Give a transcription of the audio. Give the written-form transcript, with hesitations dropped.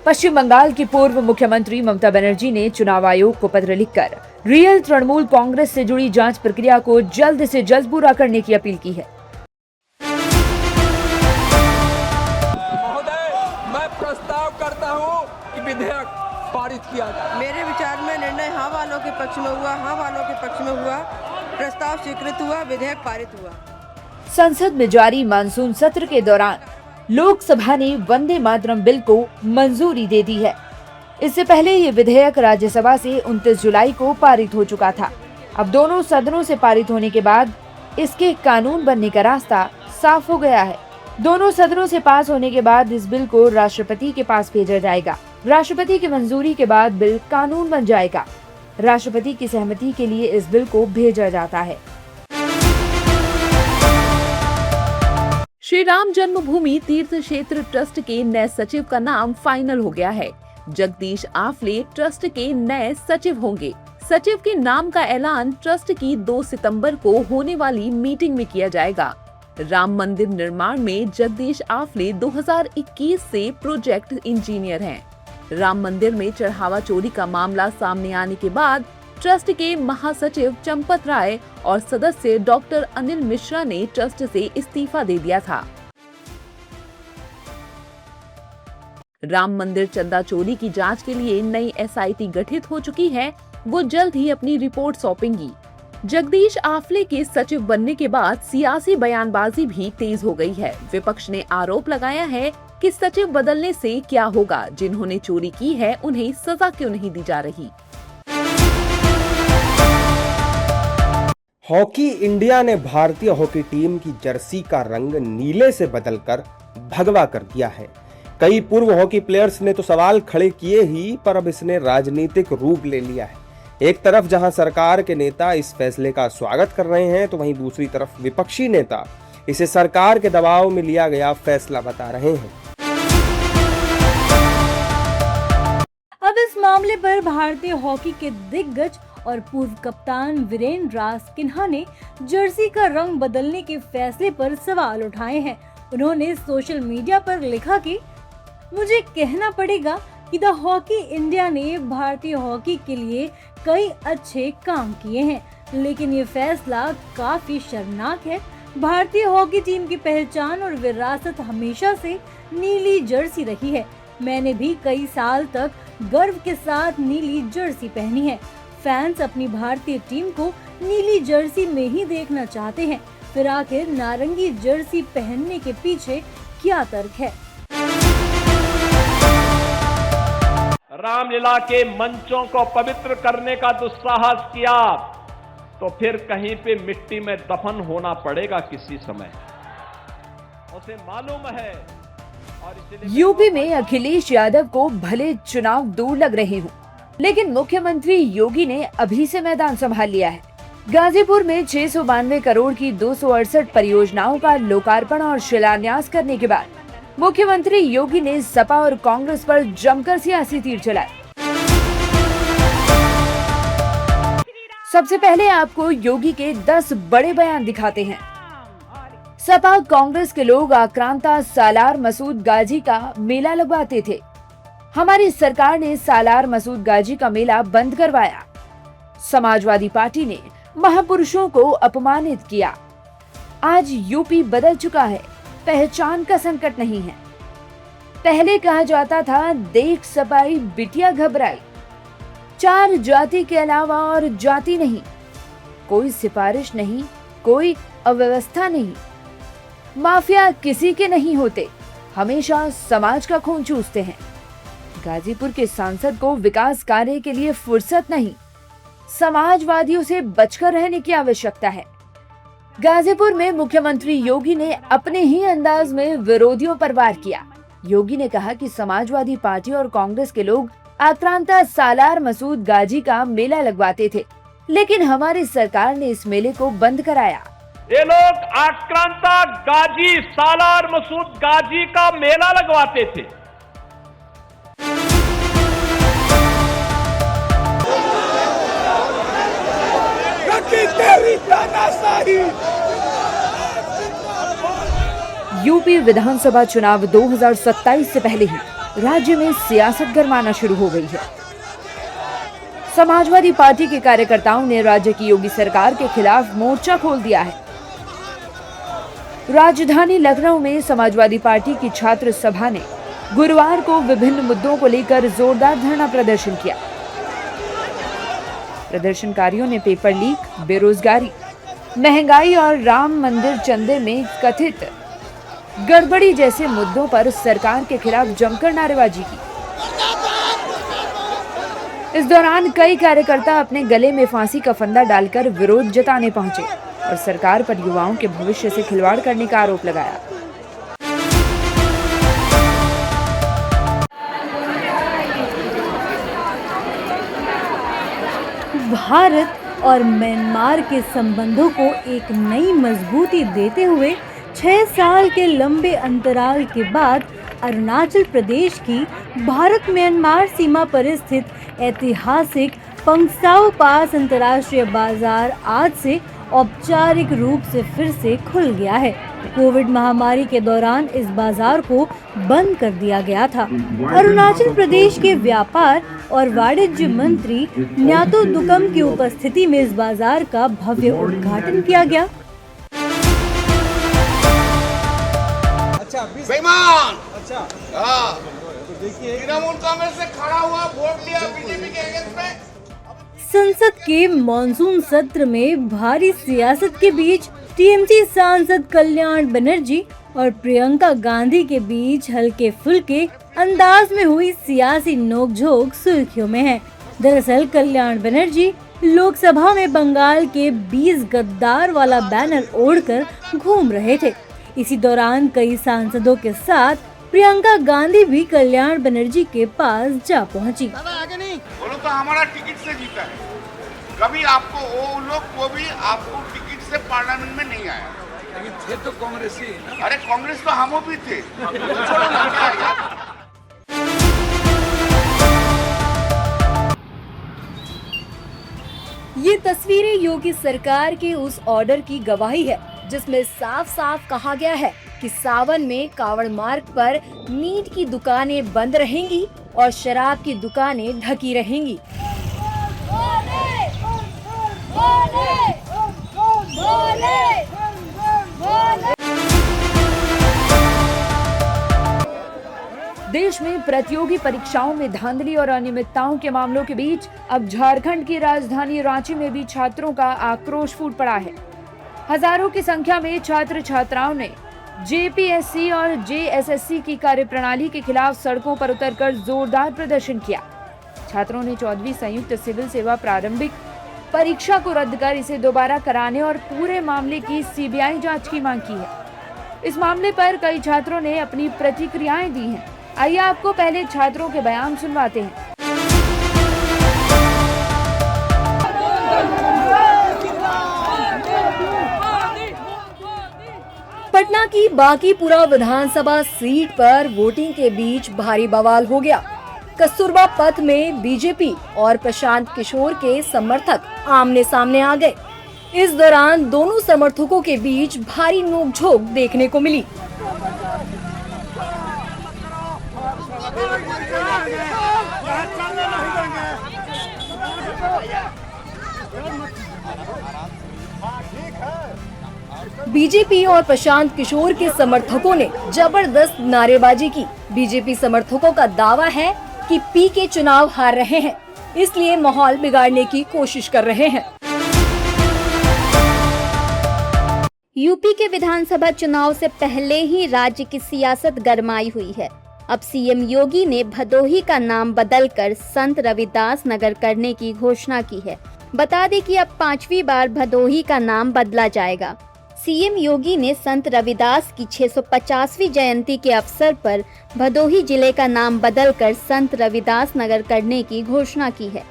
पश्चिम बंगाल की पूर्व मुख्यमंत्री ममता बनर्जी ने चुनाव आयोग को पत्र लिखकर रियल तृणमूल कांग्रेस से जुड़ी जांच प्रक्रिया को जल्द से जल्द पूरा करने की अपील की है। महोदय, मैं प्रस्ताव करता हूं कि विधेयक पारित किया जाए। मेरे विचार में निर्णय हाँ वालों के पक्ष में हुआ, हाँ वालों के पक्ष में हुआ, प्रस्ताव स्वीकृत हुआ, विधेयक पारित हुआ। संसद में जारी मानसून सत्र के दौरान लोकसभा ने वंदे मातरम बिल को मंजूरी दे दी है। इससे पहले ये विधेयक राज्यसभा से 29 जुलाई को पारित हो चुका था। अब दोनों सदनों से पारित होने के बाद इसके कानून बनने का रास्ता साफ हो गया है। दोनों सदनों से पास होने के बाद इस बिल को राष्ट्रपति के पास भेजा जाएगा। राष्ट्रपति की मंजूरी के बाद बिल कानून बन जाएगा। राष्ट्रपति की सहमति के लिए इस बिल को भेजा जाता है। श्री राम जन्मभूमि तीर्थ क्षेत्र ट्रस्ट के नए सचिव का नाम फाइनल हो गया है। जगदीश आफले ट्रस्ट के नए सचिव होंगे। सचिव के नाम का ऐलान ट्रस्ट की 2 सितंबर को होने वाली मीटिंग में किया जाएगा। राम मंदिर निर्माण में जगदीश आफले 2021 से प्रोजेक्ट इंजीनियर हैं। राम मंदिर में चढ़ावा चोरी का मामला सामने आने के बाद ट्रस्ट के महासचिव चंपत राय और सदस्य डॉक्टर अनिल मिश्रा ने ट्रस्ट से इस्तीफा दे दिया था। राम मंदिर चंदा चोरी की जांच के लिए नई एसआईटी गठित हो चुकी है। वो जल्द ही अपनी रिपोर्ट सौंपेंगी। जगदीश आफले के सचिव बनने के बाद सियासी बयानबाजी भी तेज हो गई है। विपक्ष ने आरोप लगाया है कि सचिव बदलने से क्या होगा, जिन्होंने चोरी की है उन्हें सजा क्यों नहीं दी जा रही। हॉकी इंडिया ने भारतीय हॉकी टीम की जर्सी का रंग नीले से बदलकर भगवा कर दिया है। कई पूर्व हॉकी प्लेयर्स ने तो सवाल खड़े किए ही, पर अब इसने राजनीतिक रूप ले लिया है। एक तरफ जहां सरकार के नेता इस फैसले का स्वागत कर रहे हैं, तो वहीं दूसरी तरफ विपक्षी नेता इसे सरकार के दबाव में लिया गया फैसला बता रहे हैं। अब इस मामले पर भारतीय हॉकी के दिग्गज और पूर्व कप्तान वीरेंद्र सिन्हा ने जर्सी का रंग बदलने के फैसले पर सवाल उठाए हैं। उन्होंने सोशल मीडिया पर लिखा कि मुझे कहना पड़ेगा कि द हॉकी इंडिया ने भारतीय हॉकी के लिए कई अच्छे काम किए हैं, लेकिन ये फैसला काफी शर्मनाक है। भारतीय हॉकी टीम की पहचान और विरासत हमेशा से नीली जर्सी रही है। मैंने भी कई साल तक गर्व के साथ नीली जर्सी पहनी है। फैंस अपनी भारतीय टीम को नीली जर्सी में ही देखना चाहते हैं, फिर आखिर नारंगी जर्सी पहनने के पीछे क्या तर्क है। रामलीला के मंचों को पवित्र करने का दुस्साहस किया तो फिर कहीं पे मिट्टी में दफन होना पड़ेगा किसी समय, उसे मालूम है। और यूपी में अखिलेश यादव को भले चुनाव दूर लग रहे हों, लेकिन मुख्यमंत्री योगी ने अभी से मैदान संभाल लिया है। गाजीपुर में 692 करोड़ की 268 परियोजनाओं का लोकार्पण और शिलान्यास करने के बाद मुख्यमंत्री योगी ने सपा और कांग्रेस पर जमकर सियासी तीर चलाए। सबसे पहले आपको योगी के 10 बड़े बयान दिखाते हैं। सपा कांग्रेस के लोग आक्रांता सालार मसूद गाजी का मेला लगवाते थे। हमारी सरकार ने सालार मसूद गाजी का मेला बंद करवाया। समाजवादी पार्टी ने महापुरुषों को अपमानित किया। आज यूपी बदल चुका है, पहचान का संकट नहीं है। पहले कहा जाता था देख सपाई बिटिया घबराई। 4 जाति के अलावा और जाति नहीं, कोई सिफारिश नहीं, कोई अव्यवस्था नहीं, माफिया किसी के नहीं होते, हमेशा समाज का खून चूसते हैं। गाजीपुर के सांसद को विकास कार्य के लिए फुर्सत नहीं, समाजवादियों से बचकर रहने की आवश्यकता है। गाजीपुर में मुख्यमंत्री योगी ने अपने ही अंदाज में विरोधियों पर वार किया। योगी ने कहा कि समाजवादी पार्टी और कांग्रेस के लोग आक्रांता सालार मसूद गाजी का मेला लगवाते थे, लेकिन हमारी सरकार ने इस मेले को बंद कराया। ये लोग आक्रांता गाजी सालार मसूद गाजी का मेला लगवाते थे। यूपी विधानसभा चुनाव 2027 से पहले ही राज्य में सियासत गरमाना शुरू हो गई है। समाजवादी पार्टी के कार्यकर्ताओं ने राज्य की योगी सरकार के खिलाफ मोर्चा खोल दिया है। राजधानी लखनऊ में समाजवादी पार्टी की छात्र सभा ने गुरुवार को विभिन्न मुद्दों को लेकर जोरदार धरना प्रदर्शन किया। प्रदर्शनकारियों ने पेपर लीक, बेरोजगारी, महंगाई और राम मंदिर चंदे में कथित गड़बड़ी जैसे मुद्दों पर सरकार के खिलाफ जमकर नारेबाजी की। इस दौरान कई कार्यकर्ता अपने गले में फांसी का फंदा डालकर विरोध जताने पहुंचे और सरकार पर युवाओं के भविष्य से खिलवाड़ करने का आरोप लगाया। भारत और म्यांमार के संबंधों को एक नई मजबूती देते हुए 6 साल के लंबे अंतराल के बाद अरुणाचल प्रदेश की भारत म्यांमार सीमा पर स्थित ऐतिहासिक पंगसाउ पास अंतर्राष्ट्रीय बाजार आज से औपचारिक रूप से फिर से खुल गया है। कोविड महामारी के दौरान इस बाजार को बंद कर दिया गया था। अरुणाचल प्रदेश के व्यापार और वाणिज्य मंत्री न्यातो दुकम की उपस्थिति में इस बाजार का भव्य उद्घाटन किया गया। बेईमान तृणमूल कांग्रेस से खड़ा हुआ, वोट दिया बीजेपी के अगेंस्ट में। संसद के मॉनसून सत्र में भारी सियासत के बीच टीएमसी सांसद कल्याण बनर्जी और प्रियंका गांधी के बीच हल्के फुल्के अंदाज में हुई सियासी नोकझोंक सुर्खियों में है। दरअसल कल्याण बनर्जी लोकसभा में बंगाल के 20 गद्दार वाला बैनर ओढ़कर घूम रहे थे। इसी दौरान कई सांसदों के साथ प्रियंका गांधी भी कल्याण बनर्जी के पास जा पहुंची। वो लोग तो हमारा टिकट से जीता है, कभी आपको वो लोग को भी आपको टिकट से पार्लियामेंट में नहीं आया। लेकिन थे तो कांग्रेस ही। अरे कांग्रेस तो हम भी थे। छोड़ो ना क्या यार। ये तस्वीरें योगी सरकार के उस ऑर्डर की गवाही है जिसमें साफ साफ कहा गया है कि सावन में कावड़ मार्ग पर मीट की दुकानें बंद रहेंगी और शराब की दुकानें ढकी रहेंगी। देश में प्रतियोगी परीक्षाओं में धांधली और अनियमितताओं के मामलों के बीच अब झारखंड की राजधानी रांची में भी छात्रों का आक्रोश फूट पड़ा है। हजारों की संख्या में छात्र छात्राओं ने जेपीएससी और जेएसएससी की कार्यप्रणाली के खिलाफ सड़कों पर उतरकर जोरदार प्रदर्शन किया। छात्रों ने 14वीं संयुक्त सिविल सेवा प्रारंभिक परीक्षा को रद्द कर इसे दोबारा कराने और पूरे मामले की सीबीआई जांच की मांग की है। इस मामले पर कई छात्रों ने अपनी प्रतिक्रियाएं दी हैं। आइए आपको पहले छात्रों के बयान सुनवाते हैं। पटना की बांकीपुरा विधानसभा सीट पर वोटिंग के बीच भारी बवाल हो गया। कस्तूरबा पथ में बीजेपी और प्रशांत किशोर के समर्थक आमने सामने आ गए। इस दौरान दोनों समर्थकों के बीच भारी नोकझोंक देखने को मिली। बीजेपी और प्रशांत किशोर के समर्थकों ने जबरदस्त नारेबाजी की। बीजेपी समर्थकों का दावा है कि पीके चुनाव हार रहे हैं, इसलिए माहौल बिगाड़ने की कोशिश कर रहे हैं। यूपी के विधानसभा चुनाव से पहले ही राज्य की सियासत गरमाई हुई है। अब सीएम योगी ने भदोही का नाम बदलकर संत रविदास नगर करने की घोषणा की है। बता दें कि अब 5वीं बार भदोही का नाम बदला जाएगा। सीएम योगी ने संत रविदास की 650वीं जयंती के अवसर पर भदोही जिले का नाम बदलकर संत रविदास नगर करने की घोषणा की है।